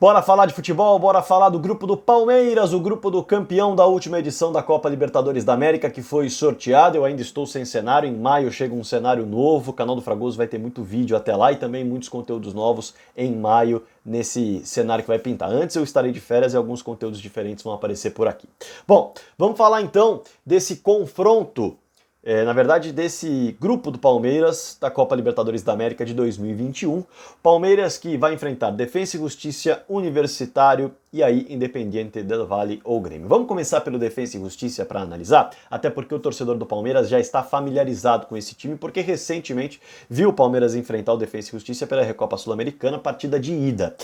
Bora falar de futebol, bora falar do grupo do Palmeiras, o grupo do campeão da última edição da Copa Libertadores da América, que foi sorteado. Eu ainda estou sem cenário, em maio chega um cenário novo, o canal do Fragoso vai ter muito vídeo até lá e também muitos conteúdos novos em maio nesse cenário que vai pintar. Antes eu estarei de férias e alguns conteúdos diferentes vão aparecer por aqui. Bom, vamos falar então desse confronto, na verdade, desse grupo do Palmeiras da Copa Libertadores da América de 2021. Palmeiras que vai enfrentar Defensa e Justiça, Universitário e aí Independiente del Valle ou Grêmio. Vamos começar pelo Defensa e Justiça para analisar, até porque o torcedor do Palmeiras já está familiarizado com esse time, porque recentemente viu o Palmeiras enfrentar o Defensa e Justiça pela Recopa Sul-Americana, partida de ida.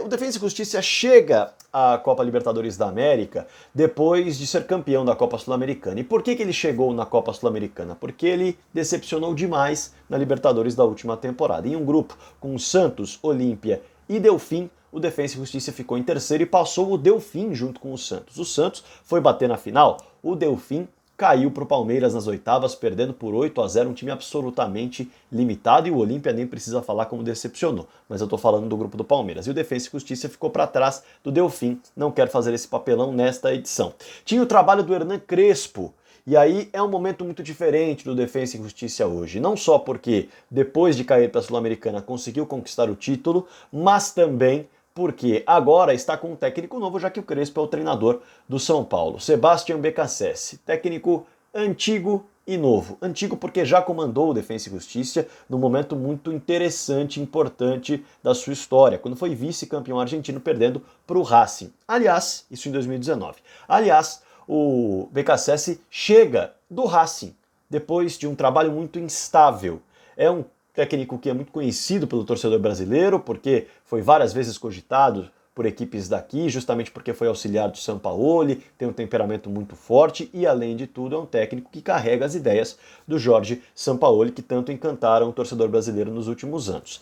O Defensa e Justiça chega à Copa Libertadores da América depois de ser campeão da Copa Sul-Americana. E por que ele chegou na Copa Sul-Americana? Porque ele decepcionou demais na Libertadores da última temporada. Em um grupo com Santos, Olímpia e Delfim, o Defensa e Justiça ficou em terceiro e passou o Delfim junto com o Santos. O Santos foi bater na final, o Delfim caiu para o Palmeiras nas oitavas, perdendo por 8-0, um time absolutamente limitado, e o Olímpia nem precisa falar como decepcionou, mas eu estou falando do grupo do Palmeiras. E o Defensa e Justiça ficou para trás do Delfim, não quer fazer esse papelão nesta edição. Tinha o trabalho do Hernan Crespo, e aí é um momento muito diferente do Defensa e Justiça hoje. Não só porque, depois de cair para a Sul-Americana, conseguiu conquistar o título, mas também porque agora está com um técnico novo, já que o Crespo é o treinador do São Paulo. Sebastião Beccacece, técnico antigo e novo. Antigo porque já comandou o Defensa e Justiça num momento muito interessante e importante da sua história, quando foi vice-campeão argentino perdendo para o Racing. Aliás, isso em 2019. Aliás, o Beccacece chega do Racing, depois de um trabalho muito instável. É um técnico que é muito conhecido pelo torcedor brasileiro, porque foi várias vezes cogitado por equipes daqui, justamente porque foi auxiliar do Sampaoli, tem um temperamento muito forte e, além de tudo, é um técnico que carrega as ideias do Jorge Sampaoli, que tanto encantaram o torcedor brasileiro nos últimos anos.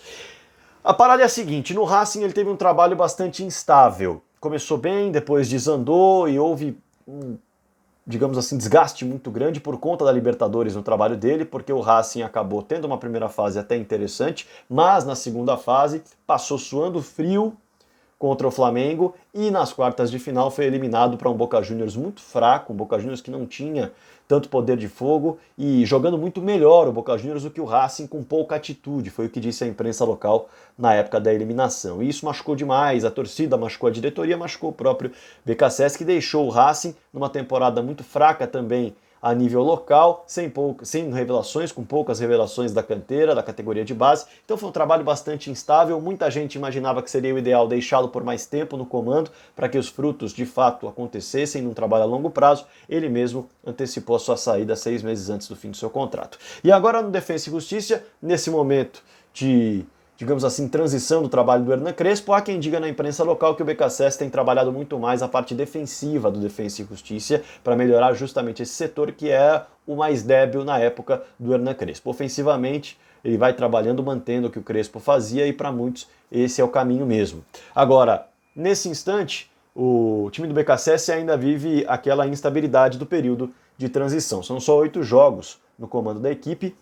A parada é a seguinte, no Racing ele teve um trabalho bastante instável. Começou bem, depois desandou e houve digamos assim, desgaste muito grande por conta da Libertadores no trabalho dele, porque o Racing acabou tendo uma primeira fase até interessante, mas na segunda fase passou suando frio contra o Flamengo e nas quartas de final foi eliminado para um Boca Juniors muito fraco, um Boca Juniors que não tinha tanto poder de fogo e jogando muito melhor o Boca Juniors do que o Racing, com pouca atitude, foi o que disse a imprensa local na época da eliminação. E isso machucou demais, a torcida machucou a diretoria, machucou o próprio Beccacece, que deixou o Racing numa temporada muito fraca também a nível local, sem revelações, com poucas revelações da canteira, da categoria de base. Então foi um trabalho bastante instável, muita gente imaginava que seria o ideal deixá-lo por mais tempo no comando, para que os frutos de fato acontecessem num trabalho a longo prazo. Ele mesmo antecipou a sua saída 6 meses antes do fim do seu contrato. E agora no Defensa e Justiça, nesse momento de, digamos assim, transição do trabalho do Hernan Crespo, há quem diga na imprensa local que o Beccacece tem trabalhado muito mais a parte defensiva do Defensa e Justiça para melhorar justamente esse setor que é o mais débil na época do Hernan Crespo. Ofensivamente, ele vai trabalhando, mantendo o que o Crespo fazia e para muitos esse é o caminho mesmo. Agora, nesse instante, o time do Beccacece ainda vive aquela instabilidade do período de transição. São só 8 jogos no comando da equipe.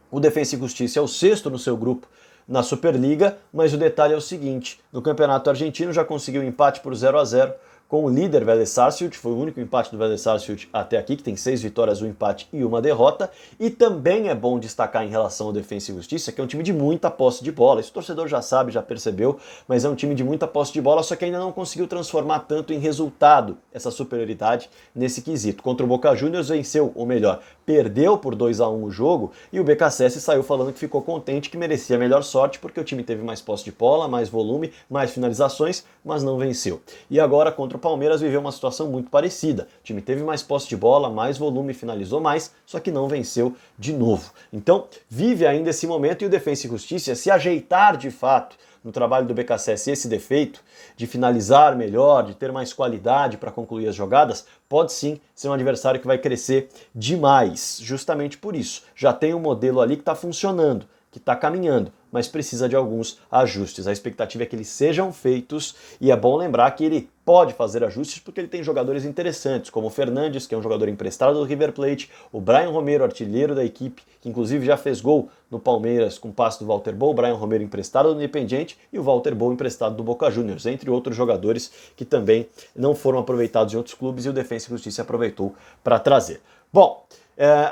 O Defensa e Justiça é o sexto no seu grupo na Superliga, mas o detalhe é o seguinte, no Campeonato Argentino já conseguiu um empate por 0-0 com o líder Vélez Sarsfield, foi o único empate do Vélez Sarsfield até aqui, que tem 6 vitórias, 1 empate e 1 derrota, e também é bom destacar em relação ao Defensa e Justiça, que é um time de muita posse de bola, isso o torcedor já sabe, já percebeu, mas é um time de muita posse de bola, só que ainda não conseguiu transformar tanto em resultado essa superioridade nesse quesito. Contra o Boca Juniors venceu, ou melhor, perdeu por 2-1 o jogo, e o Beccacece saiu falando que ficou contente, que merecia a melhor sorte, porque o time teve mais posse de bola, mais volume, mais finalizações, mas não venceu. E agora, contra o Palmeiras, viveu uma situação muito parecida. O time teve mais posse de bola, mais volume, finalizou mais, só que não venceu de novo. Então, vive ainda esse momento e o Defensa e Justiça, se ajeitar de fato no trabalho do Beccacece esse defeito de finalizar melhor, de ter mais qualidade para concluir as jogadas, pode sim ser um adversário que vai crescer demais, justamente por isso. Já tem um modelo ali que está funcionando, que está caminhando, mas precisa de alguns ajustes. A expectativa é que eles sejam feitos e é bom lembrar que ele pode fazer ajustes porque ele tem jogadores interessantes, como o Fernandes, que é um jogador emprestado do River Plate, o Brian Romero, artilheiro da equipe, que inclusive já fez gol no Palmeiras com passe do Walter Bou, o Brian Romero emprestado do Independiente e o Walter Bou emprestado do Boca Juniors, entre outros jogadores que também não foram aproveitados em outros clubes e o Defensa e Justiça aproveitou para trazer. Bom,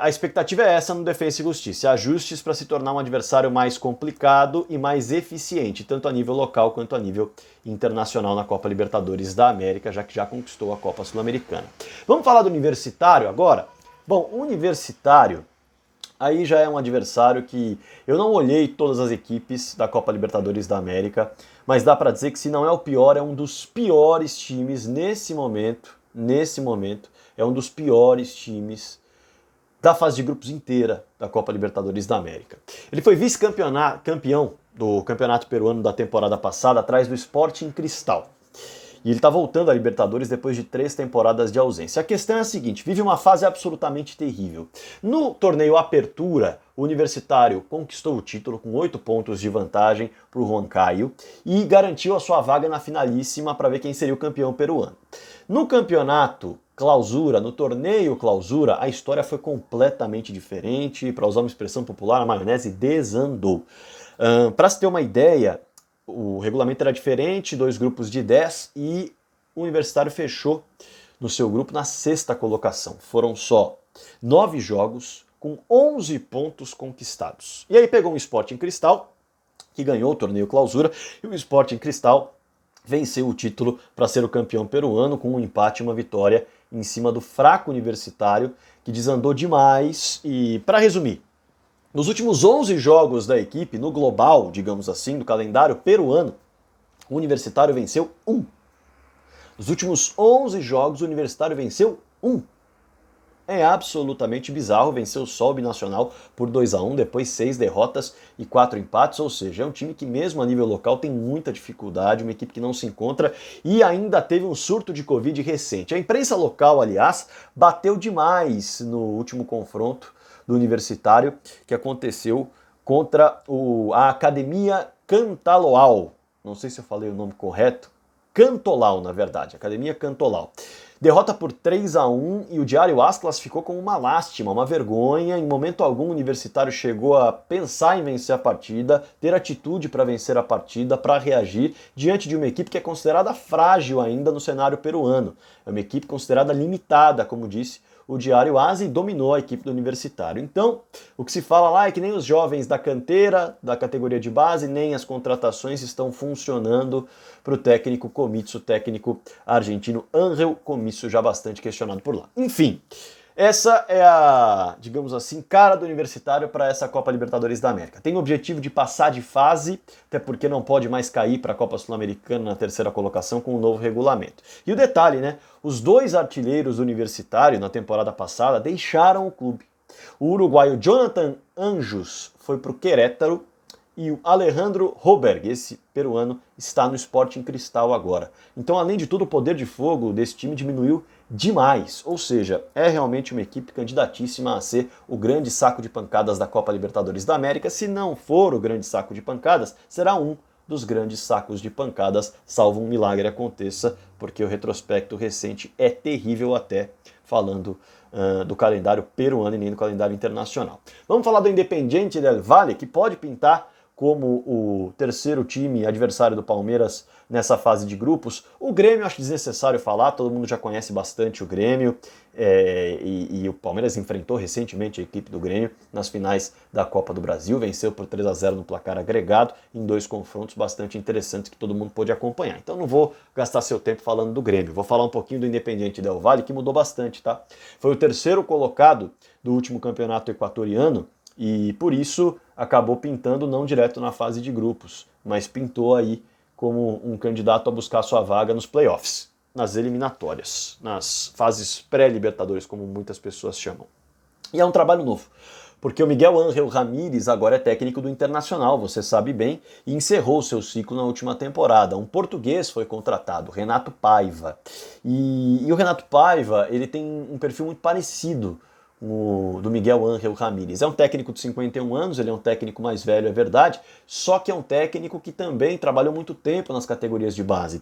a expectativa é essa no Defensa e Justiça, ajustes para se tornar um adversário mais complicado e mais eficiente, tanto a nível local quanto a nível internacional na Copa Libertadores da América, já que já conquistou a Copa Sul-Americana. Vamos falar do Universitário agora? Bom, o Universitário aí já é um adversário que eu não olhei todas as equipes da Copa Libertadores da América, mas dá para dizer que se não é o pior, é um dos piores times nesse momento, é um dos piores times da fase de grupos inteira da Copa Libertadores da América. Ele foi vice-campeão do Campeonato Peruano da temporada passada, atrás do Sporting Cristal. E ele está voltando à Libertadores depois de 3 temporadas de ausência. A questão é a seguinte, vive uma fase absolutamente terrível. No torneio Apertura, o Universitário conquistou o título com 8 pontos de vantagem para o Huancayo e garantiu a sua vaga na finalíssima para ver quem seria o campeão peruano. No campeonato Clausura, no torneio Clausura, a história foi completamente diferente. Para usar uma expressão popular, a maionese desandou. Para se ter uma ideia, o regulamento era diferente, 2 grupos de 10 e o Universitário fechou no seu grupo na 6ª colocação. Foram só 9 jogos com 11 pontos conquistados. E aí pegou um Sporting Cristal, que ganhou o torneio Clausura, e o Sporting Cristal venceu o título para ser o campeão peruano com um empate e uma vitória em cima do fraco Universitário, que desandou demais. E para resumir, nos últimos 11 jogos da equipe, no global, digamos assim, do calendário peruano, o Universitário venceu 1. Nos últimos 11 jogos, o Universitário venceu 1. É absolutamente bizarro, venceu só o Binacional por 2-1, depois 6 derrotas e 4 empates, ou seja, é um time que mesmo a nível local tem muita dificuldade, uma equipe que não se encontra e ainda teve um surto de Covid recente. A imprensa local, aliás, bateu demais no último confronto do Universitário que aconteceu contra a Academia Cantaloal. Não sei se eu falei o nome correto. Cantolau, na verdade, Academia Cantolau. Derrota por 3-1 e o Diário AS classificou como uma lástima, uma vergonha. Em momento algum o Universitário chegou a pensar em vencer a partida, ter atitude para vencer a partida, para reagir diante de uma equipe que é considerada frágil ainda no cenário peruano. É uma equipe considerada limitada, como disse o Diário AS, e dominou a equipe do Universitário. Então, o que se fala lá é que nem os jovens da canteira, da categoria de base, nem as contratações estão funcionando para o técnico Comitsu, técnico argentino Ángel Comitsu, já bastante questionado por lá. Enfim, essa é a, digamos assim, cara do Universitário para essa Copa Libertadores da América. Tem o objetivo de passar de fase, até porque não pode mais cair para a Copa Sul-Americana na 3ª colocação com o novo regulamento. E o detalhe, né? Os 2 artilheiros do Universitário na temporada passada deixaram o clube. O uruguaio Jonathan Anjos foi para o Querétaro e o Alejandro Roberg, esse peruano, está no Sporting Cristal agora. Então, além de tudo, o poder de fogo desse time diminuiu demais. Ou seja, é realmente uma equipe candidatíssima a ser o grande saco de pancadas da Copa Libertadores da América. Se não for o grande saco de pancadas, será um dos grandes sacos de pancadas, salvo um milagre aconteça, porque o retrospecto recente é terrível até falando do calendário peruano e nem do calendário internacional. Vamos falar do Independiente del Valle, que pode pintar como o terceiro time adversário do Palmeiras nessa fase de grupos. O Grêmio, acho desnecessário falar, todo mundo já conhece bastante o Grêmio, e o Palmeiras enfrentou recentemente a equipe do Grêmio nas finais da Copa do Brasil, venceu por 3-0 no placar agregado, em 2 confrontos bastante interessantes que todo mundo pôde acompanhar. Então não vou gastar seu tempo falando do Grêmio, vou falar um pouquinho do Independiente del Valle, que mudou bastante, tá? Foi o terceiro colocado do último campeonato equatoriano, e por isso acabou pintando não direto na fase de grupos, mas pintou aí como um candidato a buscar sua vaga nos playoffs, nas eliminatórias, nas fases pré-libertadores, como muitas pessoas chamam. E é um trabalho novo, porque o Miguel Ángel Ramírez agora é técnico do Internacional, você sabe bem, e encerrou seu ciclo na última temporada. Um português foi contratado, Renato Paiva. E o Renato Paiva, ele tem um perfil muito parecido do Miguel Ángel Ramírez. É um técnico de 51 anos, ele é um técnico mais velho, é verdade, só que é um técnico que também trabalhou muito tempo nas categorias de base,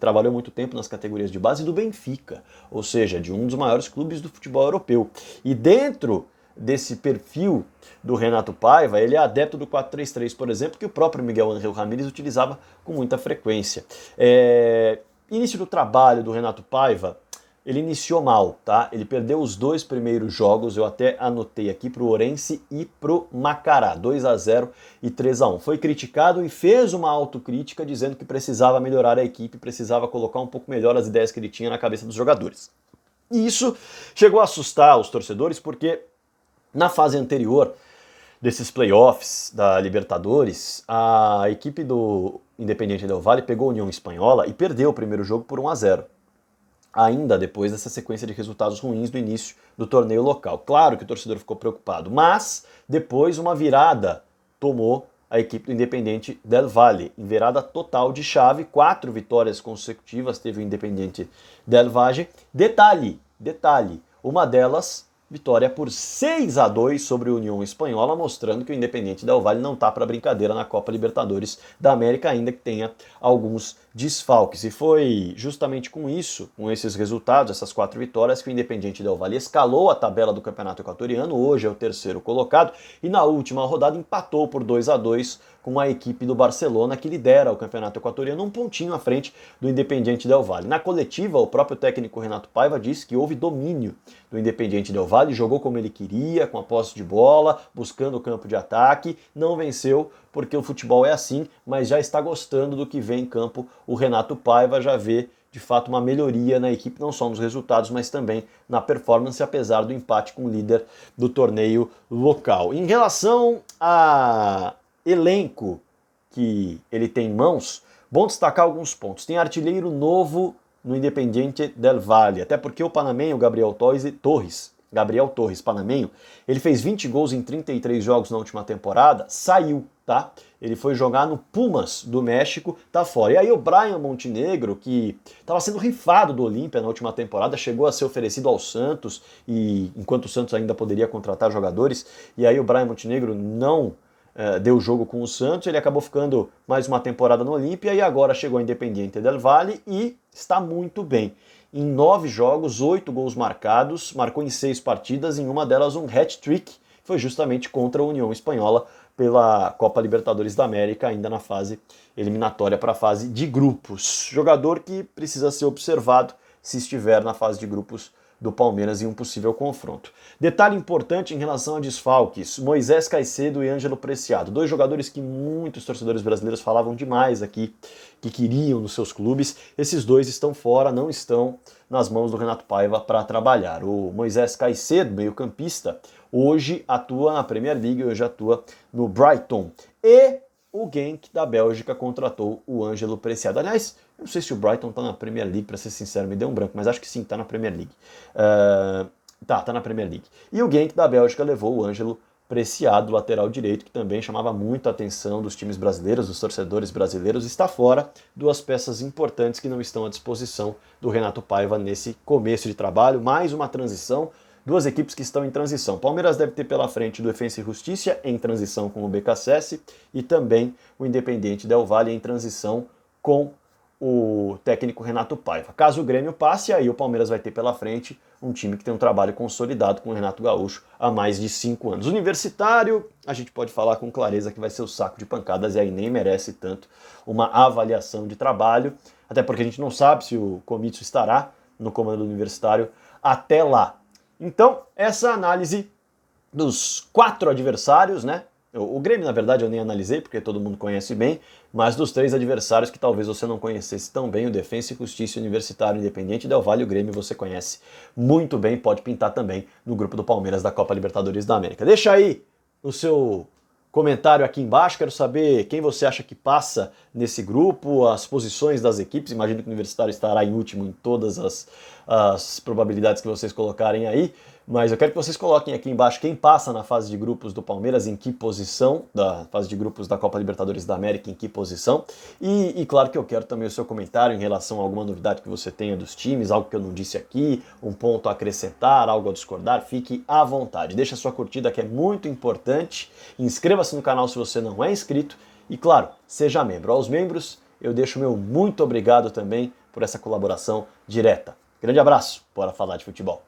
do Benfica, ou seja, de um dos maiores clubes do futebol europeu. E dentro desse perfil do Renato Paiva, ele é adepto do 4-3-3, por exemplo, que o próprio Miguel Ángel Ramírez utilizava com muita frequência. Início do trabalho do Renato Paiva, ele iniciou mal, tá? Ele perdeu os 2 primeiros jogos, eu até anotei aqui, pro Ourense e pro Macará, 2-0 e 3-1. Foi criticado e fez uma autocrítica dizendo que precisava melhorar a equipe, precisava colocar um pouco melhor as ideias que ele tinha na cabeça dos jogadores. E isso chegou a assustar os torcedores porque na fase anterior desses playoffs da Libertadores, a equipe do Independiente del Valle pegou a União Espanhola e perdeu o primeiro jogo por 1-0. Ainda depois dessa sequência de resultados ruins do início do torneio local. Claro que o torcedor ficou preocupado, mas depois uma virada tomou a equipe do Independiente del Valle, em virada total de chave, 4 vitórias consecutivas teve o Independiente del Valle. Detalhe, uma delas vitória por 6-2 sobre a União Espanhola, mostrando que o Independiente del Valle não está para brincadeira na Copa Libertadores da América, ainda que tenha alguns desfalques. E foi justamente com isso, com esses resultados, essas 4 vitórias, que o Independiente del Valle escalou a tabela do Campeonato Equatoriano, hoje é o 3º colocado, e na última rodada empatou por 2-2 com a equipe do Barcelona, que lidera o Campeonato Equatoriano, um pontinho à frente do Independiente del Valle. Na coletiva, o próprio técnico Renato Paiva disse que houve domínio do Independiente del Valle, jogou como ele queria, com a posse de bola, buscando o campo de ataque, não venceu porque o futebol é assim, mas já está gostando do que vê em campo. O Renato Paiva já vê de fato uma melhoria na equipe, não só nos resultados, mas também na performance, apesar do empate com o líder do torneio local. Em relação a elenco que ele tem em mãos, bom destacar alguns pontos. Tem artilheiro novo no Independiente del Valle, até porque o panamenho Gabriel Torres, panamenho, ele fez 20 gols em 33 jogos na última temporada, saiu, tá? Ele foi jogar no Pumas do México, tá fora. E aí o Brian Montenegro, que estava sendo rifado do Olímpia na última temporada, chegou a ser oferecido ao Santos, e enquanto o Santos ainda poderia contratar jogadores, e aí o Brian Montenegro não deu jogo com o Santos, ele acabou ficando mais uma temporada no Olímpia e agora chegou ao Independiente del Valle e está muito bem. Em 9 jogos, 8 gols marcados, marcou em 6 partidas, em uma delas um hat-trick, foi justamente contra a União Espanhola pela Copa Libertadores da América, ainda na fase eliminatória para a fase de grupos. Jogador que precisa ser observado se estiver na fase de grupos do Palmeiras em um possível confronto. Detalhe importante em relação a desfalques: Moisés Caicedo e Ângelo Preciado, 2 jogadores que muitos torcedores brasileiros falavam demais aqui, que queriam nos seus clubes. Esses 2 estão fora, não estão nas mãos do Renato Paiva para trabalhar. O Moisés Caicedo, meio-campista, hoje atua na Premier League, hoje atua no Brighton. E o Genk da Bélgica contratou o Ângelo Preciado. Aliás, eu não sei se o Brighton tá na Premier League, para ser sincero, me deu um branco, mas acho que sim, tá na Premier League. Tá na Premier League. E o Genk da Bélgica levou o Ângelo Preciado, lateral direito, que também chamava muito a atenção dos times brasileiros, dos torcedores brasileiros. Está fora, 2 peças importantes que não estão à disposição do Renato Paiva nesse começo de trabalho. Mais uma transição, 2 equipes que estão em transição. Palmeiras deve ter pela frente o Defensa e Justiça em transição com o BKSS e também o Independiente del Valle em transição com o técnico Renato Paiva. Caso o Grêmio passe, aí o Palmeiras vai ter pela frente um time que tem um trabalho consolidado com o Renato Gaúcho há mais de 5 anos. Universitário, a gente pode falar com clareza que vai ser o saco de pancadas e aí nem merece tanto uma avaliação de trabalho, até porque a gente não sabe se o Comitsu estará no comando do Universitário até lá. Então, essa análise dos 4 adversários, né? O Grêmio, na verdade, eu nem analisei, porque todo mundo conhece bem, mas dos 3 adversários que talvez você não conhecesse tão bem, o Defensa e Justiça, Universitário, Independiente del Valle, o Grêmio você conhece muito bem, pode pintar também no grupo do Palmeiras da Copa Libertadores da América. Deixa aí o seu comentário aqui embaixo, quero saber quem você acha que passa nesse grupo, as posições das equipes. Imagino que o Universitário estará em último em todas as probabilidades que vocês colocarem aí, Mas eu quero que vocês coloquem aqui embaixo quem passa na fase de grupos do Palmeiras, em que posição, da fase de grupos da Copa Libertadores da América, em que posição. E claro que eu quero também o seu comentário em relação a alguma novidade que você tenha dos times, algo que eu não disse aqui, um ponto a acrescentar, algo a discordar, fique à vontade. Deixa a sua curtida que é muito importante, inscreva-se no canal se você não é inscrito e claro, seja membro. Aos membros eu deixo meu muito obrigado também por essa colaboração direta. Grande abraço, bora falar de futebol.